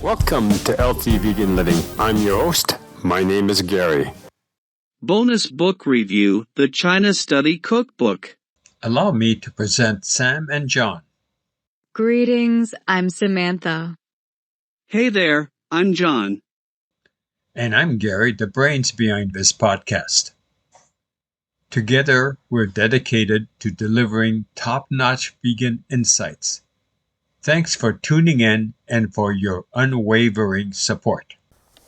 Welcome to LT Vegan Living. I'm your host. My name is Gary. Bonus book review, the China Study Cookbook. Allow me to present Sam and John. Greetings, I'm Samantha. Hey there, I'm John. And I'm Gary, the brains behind this podcast. Together, we're dedicated to delivering top-notch vegan insights. Thanks for tuning in and for your unwavering support.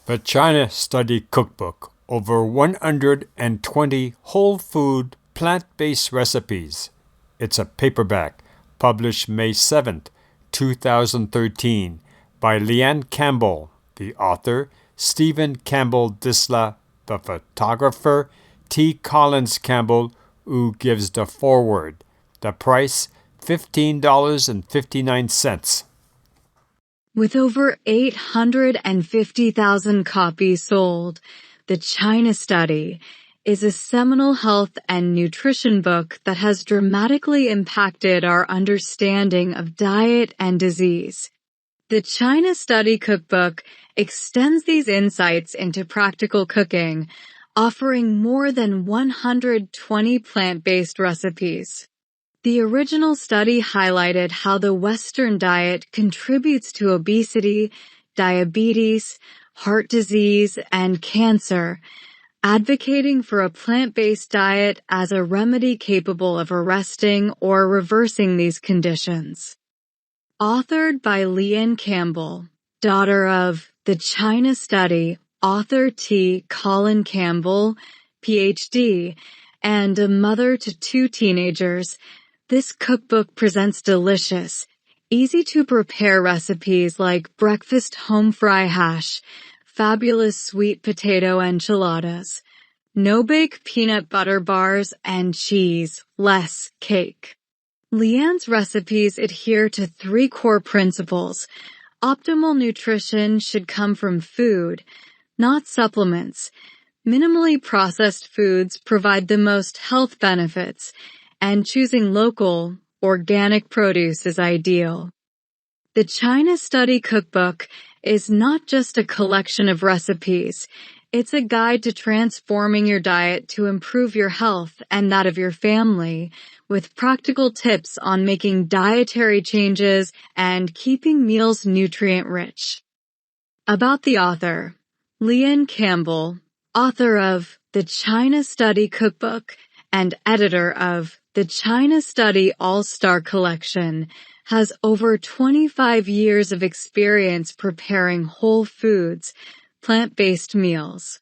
The China Study Cookbook. Over 120 whole food, plant-based recipes. It's a paperback, published May 7th, 2013, by LeAnne Campbell, the author, Stephen Campbell Disla, the photographer, T. Colin Campbell, who gives the foreword. The price, $15.59. With over 850,000 copies sold, The China Study is a seminal health and nutrition book that has dramatically impacted our understanding of diet and disease. The China Study Cookbook extends these insights into practical cooking, offering more than 120 plant-based recipes. The original study highlighted how the Western diet contributes to obesity, diabetes, heart disease, and cancer, advocating for a plant-based diet as a remedy capable of arresting or reversing these conditions. Authored by LeAnne Campbell, daughter of The China Study, author T. Colin Campbell, Ph.D., and a mother to 2 teenagers, this cookbook presents delicious, easy-to-prepare recipes like breakfast home fry hash, fabulous sweet potato enchiladas, no-bake peanut butter bars, and cheese, less cake. LeAnne's recipes adhere to 3 core principles. Optimal nutrition should come from food, not supplements. Minimally processed foods provide the most health benefits, and choosing local, organic produce is ideal. The China Study Cookbook is not just a collection of recipes. It's a guide to transforming your diet to improve your health and that of your family, with practical tips on making dietary changes and keeping meals nutrient-rich. About the author, LeAnne Campbell, author of The China Study Cookbook and editor of The China Study All-Star Collection, has over 25 years of experience preparing whole foods, plant-based meals.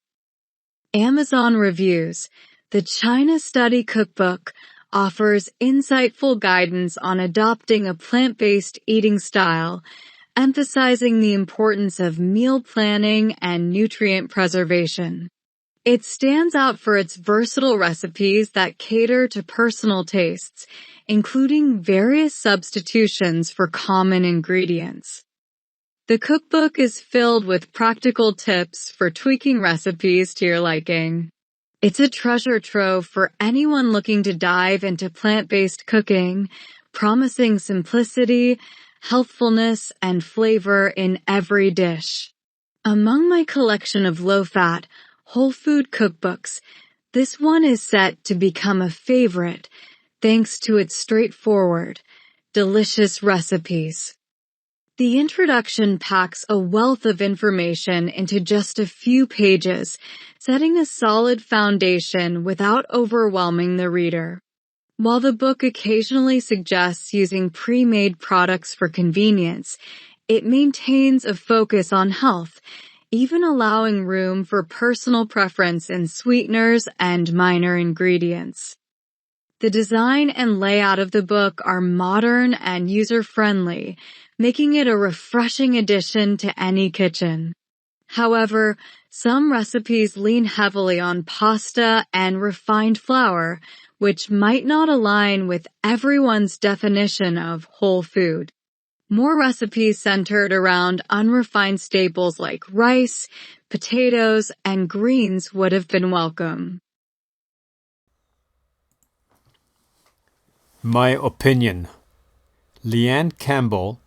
Amazon reviews. The China Study Cookbook offers insightful guidance on adopting a plant-based eating style, emphasizing the importance of meal planning and nutrient preservation. It stands out for its versatile recipes that cater to personal tastes, including various substitutions for common ingredients. The cookbook is filled with practical tips for tweaking recipes to your liking. It's a treasure trove for anyone looking to dive into plant-based cooking, promising simplicity, healthfulness, and flavor in every dish. Among my collection of low-fat, whole food cookbooks, this one is set to become a favorite thanks to its straightforward, delicious recipes. The introduction packs a wealth of information into just a few pages, setting a solid foundation without overwhelming the reader. While the book occasionally suggests using pre-made products for convenience, it maintains a focus on health, even allowing room for personal preference in sweeteners and minor ingredients. The design and layout of the book are modern and user-friendly, making it a refreshing addition to any kitchen. However, some recipes lean heavily on pasta and refined flour, which might not align with everyone's definition of whole food. More recipes centered around unrefined staples like rice, potatoes, and greens would have been welcome. My opinion. LeAnne Campbell,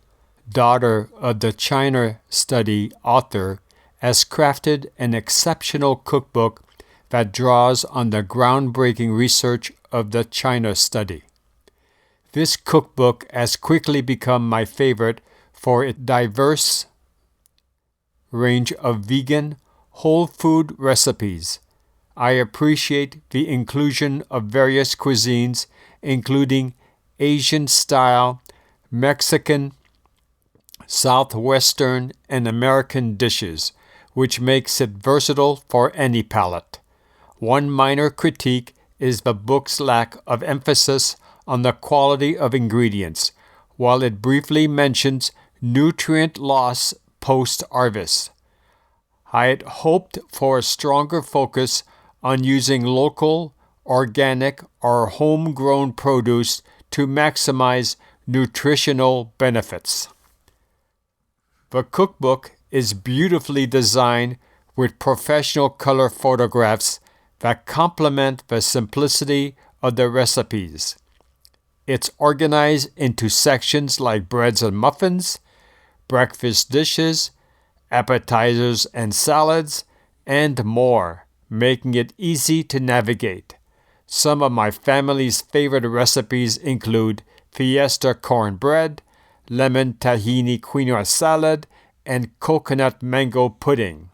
daughter of the China Study author, has crafted an exceptional cookbook that draws on the groundbreaking research of the China Study. This cookbook has quickly become my favorite for its diverse range of vegan, whole food recipes. I appreciate the inclusion of various cuisines, including Asian style, Mexican, Southwestern, and American dishes, which makes it versatile for any palate. One minor critique is the book's lack of emphasis on the quality of ingredients, while it briefly mentions nutrient loss post-harvest. I had hoped for a stronger focus on using local, organic, or homegrown produce to maximize nutritional benefits. The cookbook is beautifully designed with professional color photographs that complement the simplicity of the recipes. It's organized into sections like breads and muffins, breakfast dishes, appetizers and salads, and more, making it easy to navigate. Some of my family's favorite recipes include Fiesta cornbread, lemon tahini quinoa salad, and coconut mango pudding.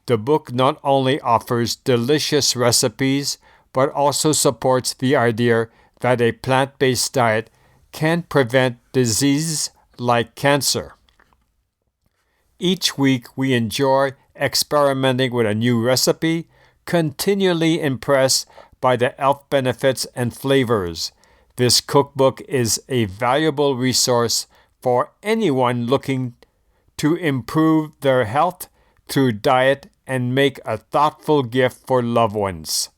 The book not only offers delicious recipes, but also supports the idea that a plant-based diet can prevent disease like cancer. Each week we enjoy experimenting with a new recipe, continually impressed by the health benefits and flavors. This cookbook is a valuable resource for anyone looking to improve their health through diet and make a thoughtful gift for loved ones.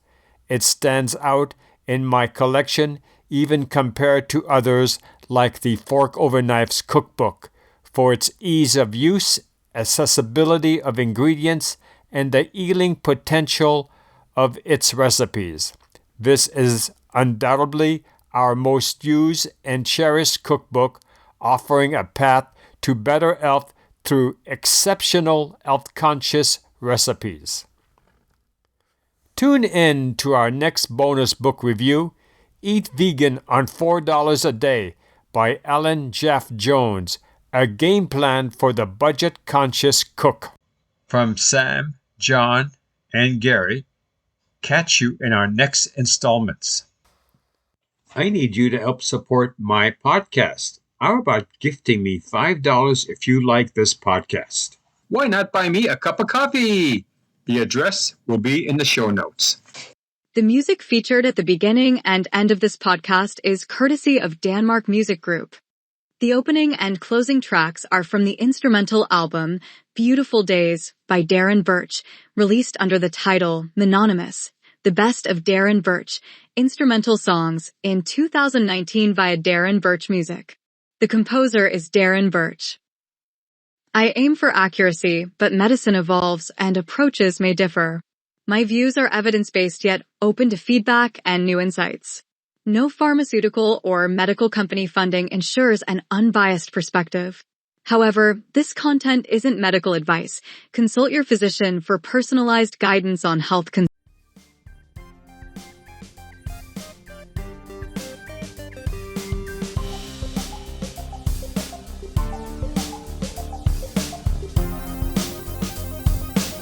It stands out in my collection even compared to others like the Fork Over Knives cookbook for its ease of use, accessibility of ingredients, and the healing potential of its recipes. This is undoubtedly our most used and cherished cookbook, offering a path to better health through exceptional health-conscious recipes. Tune in to our next bonus book review, Eat Vegan on $4 a Day by Ellen Jeff Jones, a game plan for the budget-conscious cook. From Sam, John, and Gary, catch you in our next installments. I need you to help support my podcast. How about gifting me $5 if you like this podcast? Why not buy me a cup of coffee? The address will be in the show notes. The music featured at the beginning and end of this podcast is courtesy of Denmark Music Group. The opening and closing tracks are from the instrumental album Beautiful Days by Darren Birch, released under the title Mononymous, the best of Darren Birch, instrumental songs in 2019 via Darren Birch Music. The composer is Darren Birch. I aim for accuracy, but medicine evolves and approaches may differ. My views are evidence-based yet open to feedback and new insights. No pharmaceutical or medical company funding ensures an unbiased perspective. However, this content isn't medical advice. Consult your physician for personalized guidance on health concerns.